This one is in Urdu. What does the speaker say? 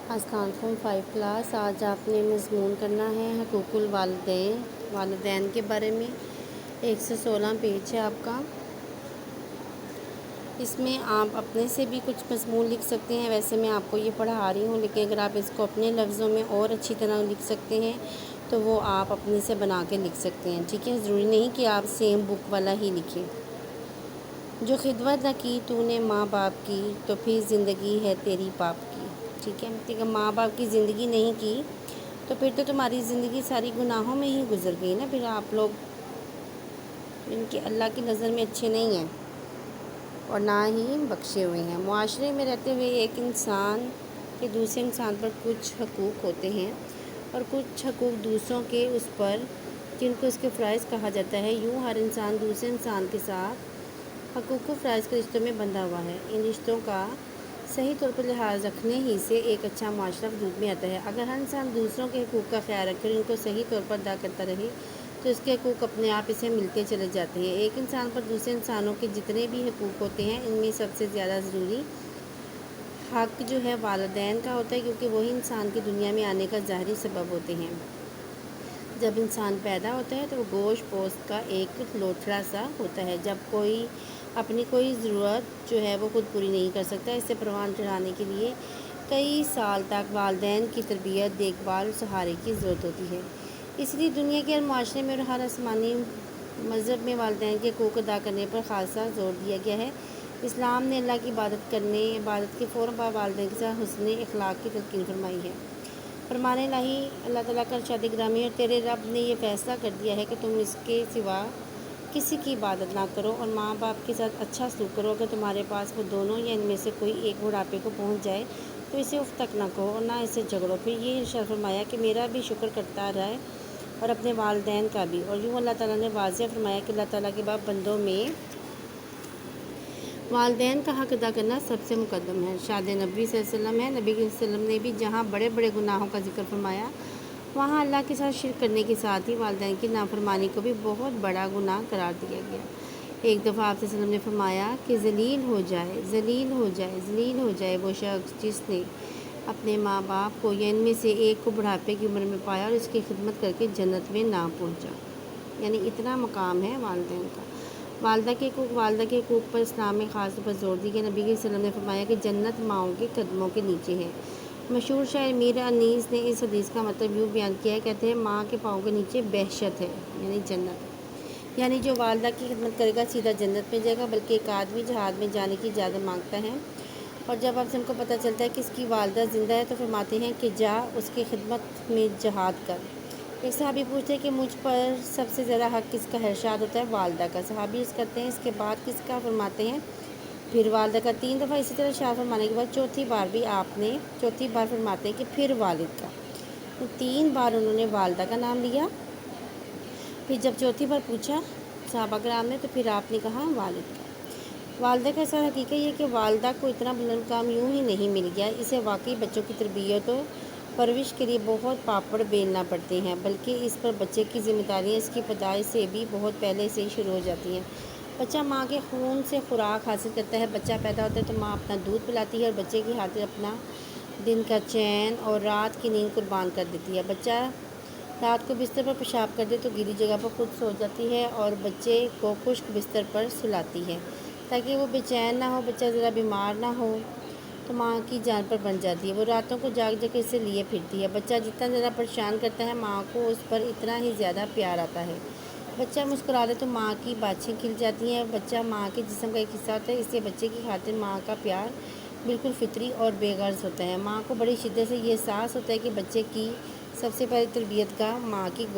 السلام علیکم 5 کلاس۔ آج آپ نے مضمون کرنا ہے حقوق الوالدین والدین کے بارے میں۔ 116 پیج ہے آپ کا۔ اس میں آپ اپنے سے بھی کچھ مضمون لکھ سکتے ہیں، ویسے میں آپ کو یہ پڑھا رہی ہوں، لیکن اگر آپ اس کو اپنے لفظوں میں اور اچھی طرح لکھ سکتے ہیں تو وہ آپ اپنے سے بنا کے لکھ سکتے ہیں، ٹھیک ہے؟ ضروری نہیں کہ آپ سیم بک والا ہی لکھیں۔ جو خدمت نہ کی تو نے ماں باپ کی، تو پھر زندگی ہے تیری باپ کی، ٹھیک ہے؟ کہ ماں باپ کی زندگی نہیں کی تو پھر تو تمہاری زندگی ساری گناہوں میں ہی گزر گئی نا۔ پھر آپ لوگ ان کی اللہ کی نظر میں اچھے نہیں ہیں اور نہ ہی بخشے ہوئے ہیں۔ معاشرے میں رہتے ہوئے ایک انسان کے دوسرے انسان پر کچھ حقوق ہوتے ہیں اور کچھ حقوق دوسروں کے اس پر، جن کو اس کے فرائض کہا جاتا ہے۔ یوں ہر انسان دوسرے انسان کے ساتھ حقوق و فرائض کے رشتوں میں بندھا ہوا ہے۔ ان رشتوں کا صحیح طور پر لحاظ رکھنے ہی سے ایک اچھا معاشرہ وجود میں آتا ہے۔ اگر ہر انسان دوسروں کے حقوق کا خیال رکھے اور ان کو صحیح طور پر ادا کرتا رہے تو اس کے حقوق اپنے آپ اسے ملتے چلے جاتے ہیں۔ ایک انسان پر دوسرے انسانوں کے جتنے بھی حقوق ہوتے ہیں، ان میں سب سے زیادہ ضروری حق جو ہے والدین کا ہوتا ہے، کیونکہ وہی انسان کی دنیا میں آنے کا ظاہری سبب ہوتے ہیں۔ جب انسان پیدا ہوتا ہے تو وہ گوشت پوست کا ایک لوتھڑا سا ہوتا ہے۔ جب کوئی اپنی کوئی ضرورت جو ہے وہ خود پوری نہیں کر سکتا، اسے پروان چڑھانے کے لیے کئی سال تک والدین کی تربیت، دیکھ بھال اور سہارے کی ضرورت ہوتی ہے۔ اس لیے دنیا کے ہر معاشرے میں اور ہر آسمانی مذہب میں والدین کے حقوق ادا کرنے پر خاصا زور دیا گیا ہے۔ اسلام نے اللہ کی عبادت کے فوراً بعد والدین کے ساتھ حسن اخلاق کی تلقین فرمائی ہے۔ فرمان الہی اللہ تعالیٰ کا ارشاد گرامی، اور تیرے رب نے یہ فیصلہ کر دیا ہے کہ تم اس کے سوا کسی کی عبادت نہ کرو اور ماں باپ کے ساتھ اچھا سلوک کرو۔ اگر تمہارے پاس وہ دونوں یا ان میں سے کوئی ایک بڑھاپے کو پہنچ جائے تو اسے اف تک نہ کہو اور نہ اسے جھگڑو۔ پھر یہ ارشاد فرمایا کہ میرا بھی شکر کرتا رہے اور اپنے والدین کا بھی۔ اور یوں اللہ تعالیٰ نے واضح فرمایا کہ اللہ تعالیٰ کے بعد بندوں میں والدین کا حق ادا کرنا سب سے مقدم ہے۔ ارشاد نبی صلی اللہ علیہ وسلم ہے، نبی صلی اللہ علیہ وسلم نے بھی جہاں بڑے بڑے گناہوں کا ذکر فرمایا، وہاں اللہ کے ساتھ شرک کرنے کے ساتھ ہی والدین کی نافرمانی کو بھی بہت بڑا گناہ قرار دیا گیا۔ ایک دفعہ آپ صلی اللہ علیہ وسلم نے فرمایا کہ ذلیل ہو جائے وہ شخص جس نے اپنے ماں باپ کو یا ان میں سے ایک کو بڑھاپے کی عمر میں پایا اور اس کی خدمت کر کے جنت میں نہ پہنچا۔ یعنی اتنا مقام ہے والدین کا۔ والدہ کے حقوق پر اسلام میں خاص طور پر زور دی گئی۔ نبی صلی اللہ علیہ وسلم نے فرمایا کہ جنت ماؤں کے قدموں کے نیچے ہے۔ مشہور شاعر میر انیس نے اس حدیث کا مطلب یوں بیان کیا ہے، کہتے ہیں ماں کے پاؤں کے نیچے بہشت ہے، یعنی جنت۔ یعنی جو والدہ کی خدمت کرے گا سیدھا جنت میں جائے گا، بلکہ ایک آدمی جہاد میں جانے کی اجازت مانگتا ہے اور جب اب سے ان کو پتہ چلتا ہے کہ اس کی والدہ زندہ ہے تو فرماتے ہیں کہ جا اس کی خدمت میں جہاد کر۔ ایک صحابی پوچھتے ہیں کہ مجھ پر سب سے زیادہ حق کس کا ہے؟ ارشاد ہوتا ہے والدہ کا۔ صحابی عرض کرتے ہیں اس کے بعد کس کا؟ فرماتے ہیں پھر والدہ کا۔ 3 دفعہ اسی طرح ارشاد فرمانے کے بعد چوتھی بار فرماتے ہیں کہ پھر والد کا۔ 3 بار انہوں نے والدہ کا نام لیا، پھر جب چوتھی بار پوچھا صحابہ کرام نے تو پھر آپ نے کہا والد کا۔ والدہ کا ایسا حقیقت یہ کہ والدہ کو اتنا بلند مقام یوں ہی نہیں مل گیا، اسے واقعی بچوں کی تربیت و پرورش کے لیے بہت پاپڑ بیلنا پڑتے ہیں، بلکہ اس پر بچے کی ذمہ داریاں اس کی پیدائش سے بھی بہت پہلے سے ہی شروع ہو جاتی ہیں۔ بچہ ماں کے خون سے خوراک حاصل کرتا ہے۔ بچہ پیدا ہوتا ہے تو ماں اپنا دودھ پلاتی ہے اور بچے کی خاطر اپنا دن کا چین اور رات کی نیند قربان کر دیتی ہے۔ بچہ رات کو بستر پر پیشاب کر دے تو گیلی جگہ پر خود سو جاتی ہے اور بچے کو خشک بستر پر سلاتی ہے تاکہ وہ بے چین نہ ہو۔ بچہ ذرا بیمار نہ ہو تو ماں کی جان پر بن جاتی ہے، وہ راتوں کو جاگ جاگ کے اسے لیے پھرتی ہے۔ بچہ جتنا زیادہ پریشان کرتا ہے ماں کو اس پر اتنا ہی زیادہ پیار آتا ہے۔ بچہ مسکرا دے تو ماں کی باتیں کھل جاتی ہیں۔ بچہ ماں کے جسم کا ایک حصہ ہوتا ہے، اس لیے بچے کی خاطر ماں کا پیار بالکل فطری اور بے غرض ہوتا ہے۔ ماں کو بڑی شدت سے یہ احساس ہوتا ہے کہ بچے کی سب سے پہلی تربیت گاہ ماں کی